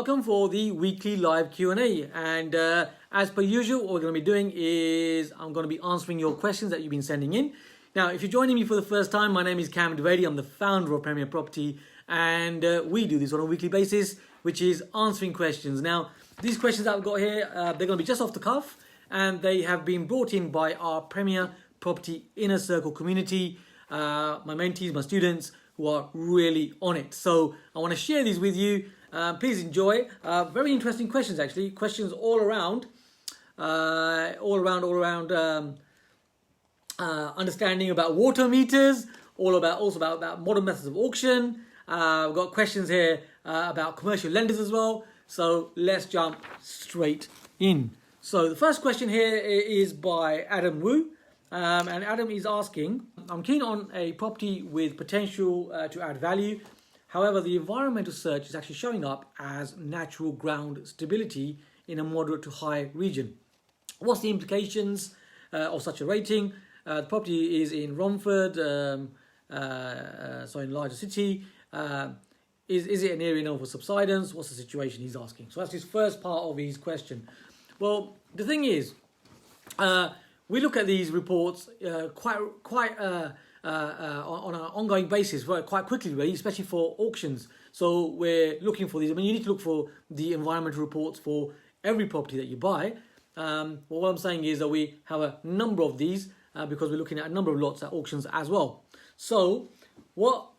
welcome for the weekly live Q&A. And as per usual, what we're going to be doing is I'm going to be answering your questions that you've been sending in. Now, if you're joining me for the first time, my name is Kam Dovedi. I'm the founder of Premier Property, and we do this on a weekly basis, which is answering questions. Now, these questions that I've got here, they're going to be just off the cuff, and they have been brought in by our Premier Property Inner Circle community, my mentees, my students, who are really on it. So I want to share these with you. Please enjoy. Very interesting questions, actually. Questions all around understanding about water meters, also about modern methods of auction. We've got questions here about commercial lenders as well. So let's jump straight in. So the first question here is by Adam Wu. And Adam is asking, I'm keen on a property with potential to add value. However, the environmental search is actually showing up as natural ground stability in a moderate to high region. What's the implications of such a rating? The property is in Romford, so in a larger city. Is it an area known for subsidence? What's the situation he's asking? So that's his first part of his question. Well, the thing is, we look at these reports quite on an ongoing basis, quite quickly, really, especially for auctions. So we're looking for these. I mean, you need to look for the environmental reports for every property that you buy. Well, what I'm saying is that we have a number of these because we're looking at a number of lots at auctions as well. So what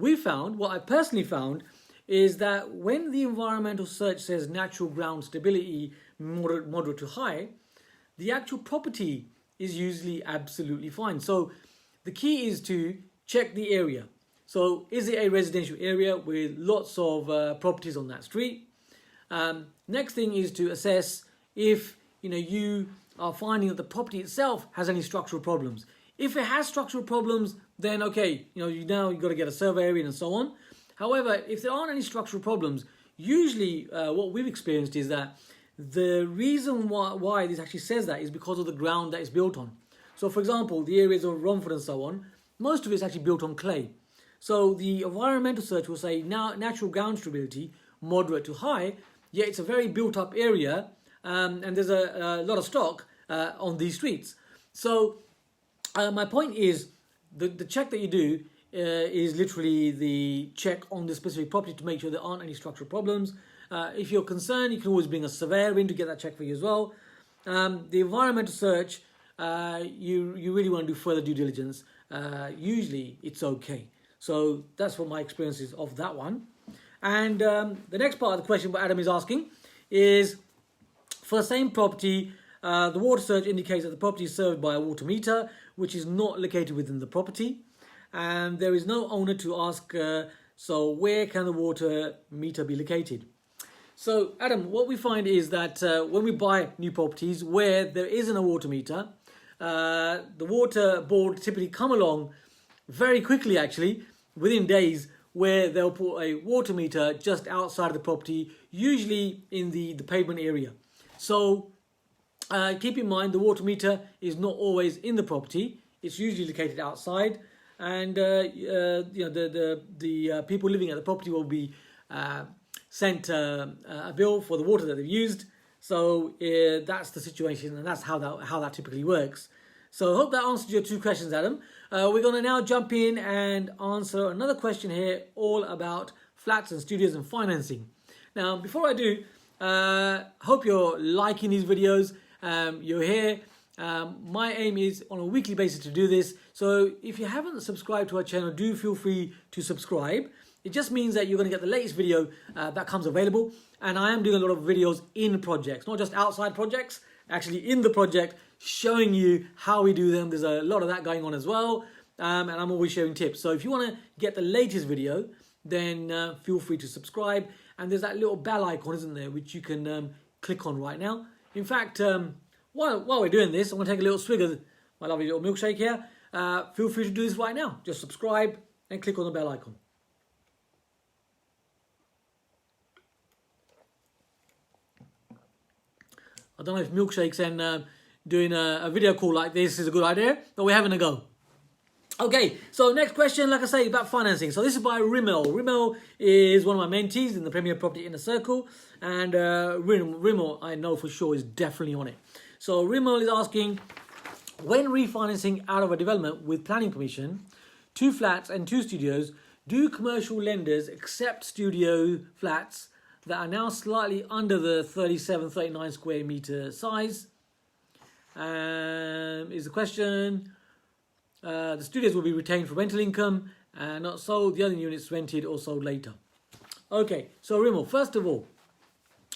I personally found, is that when the environmental search says natural ground stability, moderate to high, the actual property is usually absolutely fine. So the key is to check the area. So is it a residential area with lots of properties on that street? Next thing is to assess if you are finding that the property itself has any structural problems. If it has structural problems, then okay, you've got to get a survey area and so on. However, if there aren't any structural problems, usually what we've experienced is that the reason why this actually says that is because of the ground that it's built on. So for example, the areas of Romford and so on, most of it's actually built on clay. So the environmental search will say now natural ground stability, moderate to high, yet it's a very built up area and there's a lot of stock on these streets. So my point is, the check that you do is literally the check on the specific property to make sure there aren't any structural problems. If you're concerned, you can always bring a surveyor in to get that check for you as well. The environmental search, you really want to do further due diligence. Usually it's okay. So that's what my experience is of that one. And the next part of the question what Adam is asking is, for the same property, the water search indicates that the property is served by a water meter, which is not located within the property. And there is no owner to ask, so where can the water meter be located? So, Adam, what we find is that when we buy new properties where there isn't a water meter, the water board typically come along very quickly, actually, within days, where they'll put a water meter just outside of the property, usually in the pavement area. So, keep in mind the water meter is not always in the property. It's usually located outside, and the people living at the property will be sent a bill for the water that they've used. So that's the situation, and that's how that typically works. So I hope that answers your two questions, Adam. We're going to now jump in and answer another question here, all about flats and studios and financing. Now, before I do, hope you're liking these videos. You're here. My aim is on a weekly basis to do this. So if you haven't subscribed to our channel, do feel free to subscribe. It just means that you're going to get the latest video that comes available. And I am doing a lot of videos in projects, not just outside projects, actually in the project, showing you how we do them. There's a lot of that going on as well. And I'm always sharing tips. So if you want to get the latest video, then feel free to subscribe. And there's that little bell icon, isn't there, which you can click on right now. In fact, while we're doing this, I'm going to take a little swig of my lovely little milkshake here. Feel free to do this right now. Just subscribe and click on the bell icon. I don't know if milkshakes and doing a video call like this is a good idea, but we're having a go. Okay, so next question, like I say, about financing. So this is by Rimmel. Rimmel is one of my mentees in the Premier Property Inner Circle, and Rimmel, I know for sure, is definitely on it. So Rimmel is asking, when refinancing out of a development with planning permission, 2 flats and 2 studios, do commercial lenders accept studio flats that are now slightly under the 37, 39 square meter size? Is the question. The studios will be retained for rental income and not sold. The other units rented or sold later. Okay, so Rimmel, first of all,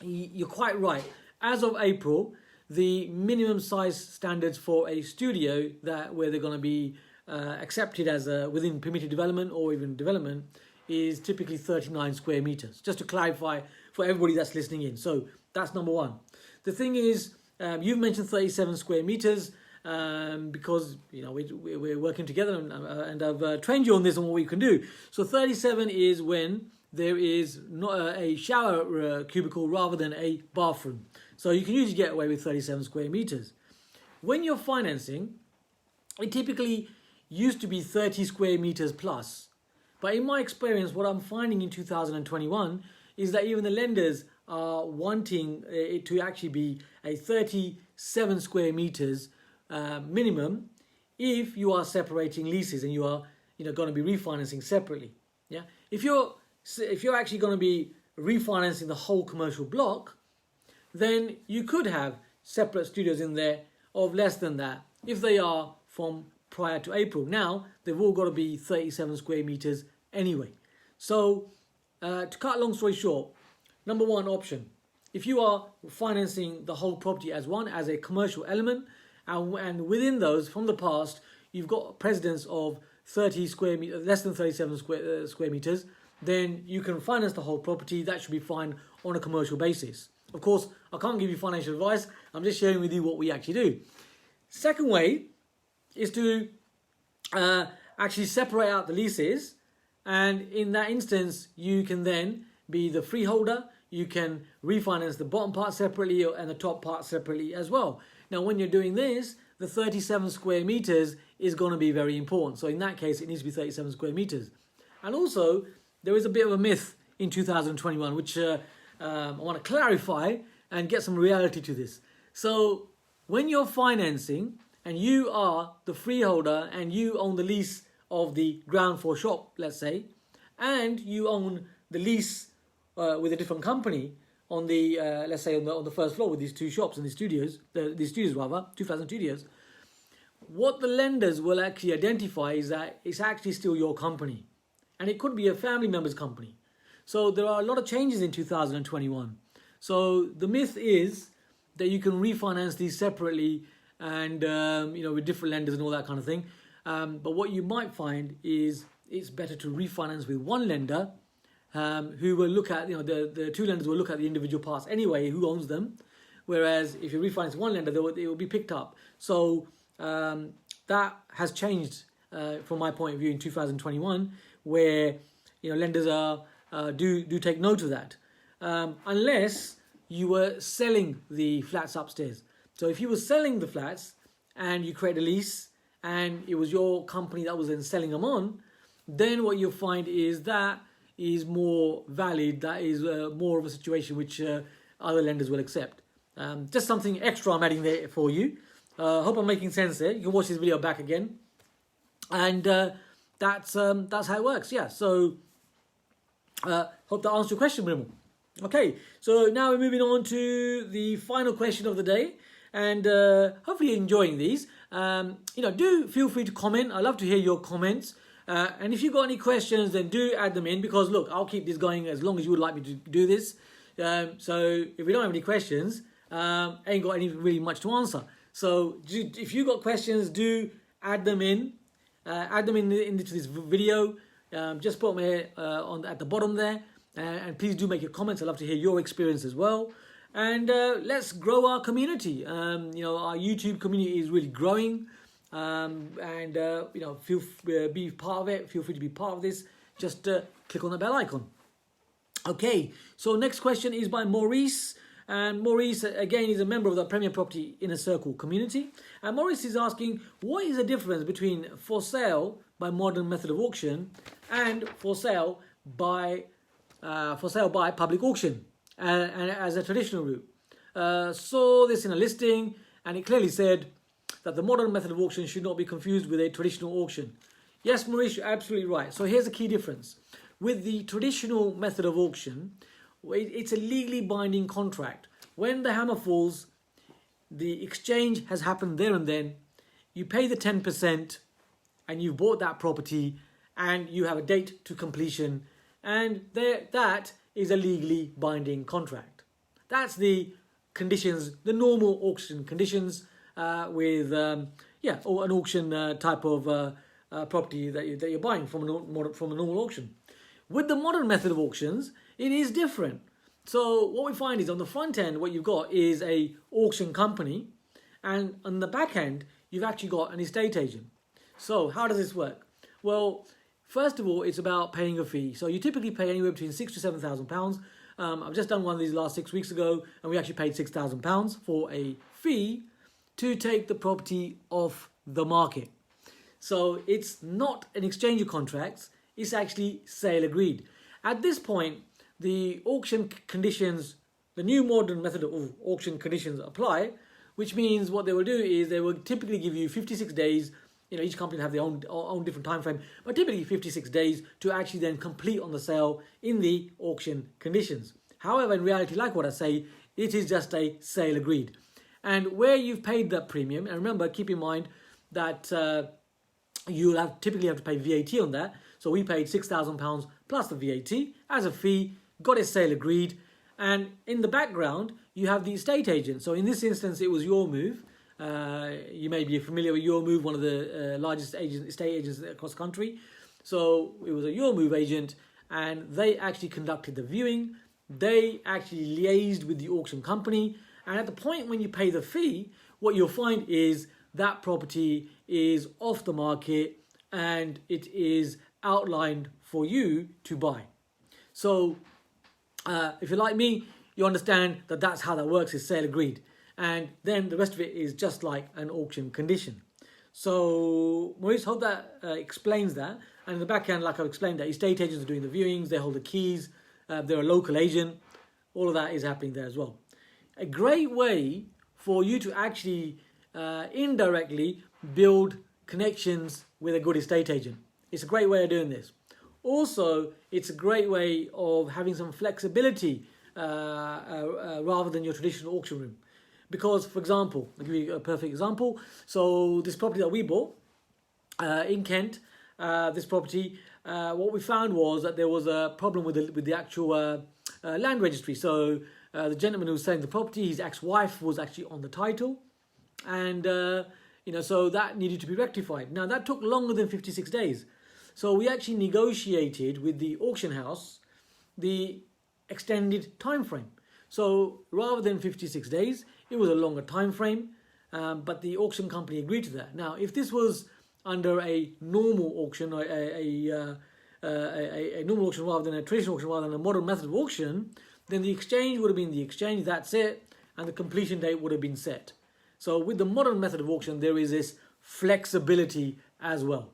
you're quite right. As of April, the minimum size standards for a studio where they're going to be accepted as within permitted development or even development is typically 39 square meters. Just to clarify for everybody that's listening in. So that's number one. The thing is, you've mentioned 37 square meters. Because we're working together and I've trained you on this and what we can do. So 37 is when there is not a shower cubicle rather than a bathroom. So you can usually get away with 37 square meters. When you're financing, it typically used to be 30 square meters plus. But in my experience, what I'm finding in 2021 is that even the lenders are wanting it to actually be a 37 square meters minimum if you are separating leases and you are going to be refinancing separately. Yeah, if you're actually going to be refinancing the whole commercial block, then you could have separate studios in there of less than that if they are from prior to April. Now they've all got to be 37 square meters anyway. So to cut a long story short, number one option, if you are financing the whole property as a commercial element, and within those, from the past, you've got precedents of 30 square meters, less than 37 square meters, then you can finance the whole property. That should be fine on a commercial basis. Of course, I can't give you financial advice. I'm just sharing with you what we actually do. Second way is to actually separate out the leases. And in that instance, you can then be the freeholder. You can refinance the bottom part separately and the top part separately as well. Now, when you're doing this, the 37 square meters is going to be very important. So in that case, it needs to be 37 square meters. And also, there is a bit of a myth in 2021, which I want to clarify and get some reality to this. So when you're financing and you are the freeholder and you own the lease of the ground floor shop, let's say, and you own the lease with a different company on the let's say on the first floor with these 2 shops and these studios 2,000 studios, what the lenders will actually identify is that it's actually still your company, and it could be a family member's company. So there are a lot of changes in 2021. So the myth is that you can refinance these separately and with different lenders and all that kind of thing. But what you might find is it's better to refinance with one lender. Who will look at, the 2 lenders will look at the individual parts anyway, who owns them. Whereas if you refinance one lender, it will be picked up. So that has changed from my point of view in 2021, where lenders do take note of that, unless you were selling the flats upstairs. So if you were selling the flats and you create a lease and it was your company that was then selling them on, then what you'll find is that is more valid. That is more of a situation which other lenders will accept. Just something extra I'm adding there for you. Hope I'm making sense there. You can watch this video back again. And that's how it works. Yeah, so hope that answers your question, Rimmel. Okay, so now we're moving on to the final question of the day. And hopefully you're enjoying these. Do feel free to comment. I love to hear your comments. And if you've got any questions, then do add them in, because look, I'll keep this going as long as you would like me to do this. So if we don't have any questions, ain't got any really much to answer. So if you've got questions, do add them in. Add them into this video. Just put them here at the bottom there. And please do make your comments. I'd love to hear your experience as well. And let's grow our community. Our YouTube community is really growing. Be part of it. Feel free to be part of this. Just click on the bell icon. Okay, so next question is by Maurice. And Maurice, again, is a member of the Premier Property Inner Circle community. And Maurice is asking, what is the difference between for sale by modern method of auction and for sale by public auction and as a traditional route. Saw this in a listing, and it clearly said that the modern method of auction should not be confused with a traditional auction. Yes, Maurice, you're absolutely right. So here's the key difference. With the traditional method of auction, it's a legally binding contract. When the hammer falls, the exchange has happened there and then. You pay the 10% and you've bought that property and you have a date to completion, and that is a legally binding contract. That's the conditions, the normal auction conditions with or an auction type of property that you're buying from a normal auction. With the modern method of auctions, it is different. So what we find is on the front end, what you've got is a auction company, and on the back end, you've actually got an estate agent. So how does this work? Well, first of all, it's about paying a fee. So you typically pay anywhere between £6,000 to £7,000. I've just done one of these last 6 weeks ago, and we actually paid £6,000 for a fee to take the property off the market. So it's not an exchange of contracts, it's actually sale agreed. At this point, the auction conditions, the new modern method of auction conditions apply, which means what they will do is they will typically give you 56 days. Each company will have their own different time frame, but typically 56 days to actually then complete on the sale in the auction conditions. However, in reality, like what I say, it is just a sale agreed. And where you've paid that premium, and remember, keep in mind that you'll typically have to pay VAT on that. So we paid £6,000 plus the VAT as a fee, got a sale agreed, and in the background you have the estate agent. So in this instance, it was Your Move. You may be familiar with Your Move, one of the largest estate agents across the country. So it was a Your Move agent, and they actually conducted the viewing. They actually liaised with the auction company, and at the point when you pay the fee, what you'll find is that property is off the market and it is outlined for you to buy. So if you're like me, you understand that that's how that works, is sale agreed. And then the rest of it is just like an auction condition. So Maurice, hope that explains that. And in the back end, like I've explained, that estate agents are doing the viewings, they hold the keys, they're a local agent. All of that is happening there as well. A great way for you to actually indirectly build connections with a good estate agent. It's a great way of doing this. Also, it's a great way of having some flexibility rather than your traditional auction room. Because, for example, I'll give you a perfect example. So this property that we bought in Kent, this property, what we found was that there was a problem with the actual land registry. So the gentleman who was selling the property, his ex-wife was actually on the title, and so that needed to be rectified. Now that took longer than 56 days. So we actually negotiated with the auction house the extended time frame. So rather than 56 days, it was a longer time frame, but the auction company agreed to that. Now, if this was under a normal auction, or a normal auction rather than a traditional auction, rather than a modern method of auction, then the exchange would have been the exchange, that's it, and the completion date would have been set. So with the modern method of auction, there is this flexibility as well.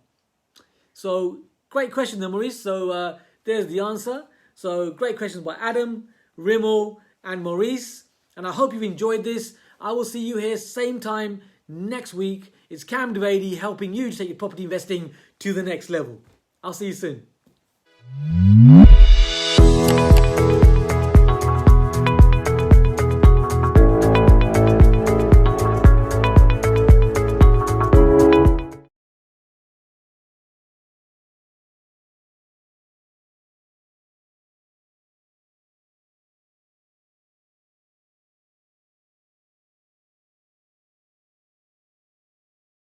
So great question there, Maurice. So there's the answer. So great questions by Adam, Rimmel, and Maurice. And I hope you've enjoyed this. I will see you here same time next week. It's Kam Dovedi helping you to take your property investing to the next level. I'll see you soon.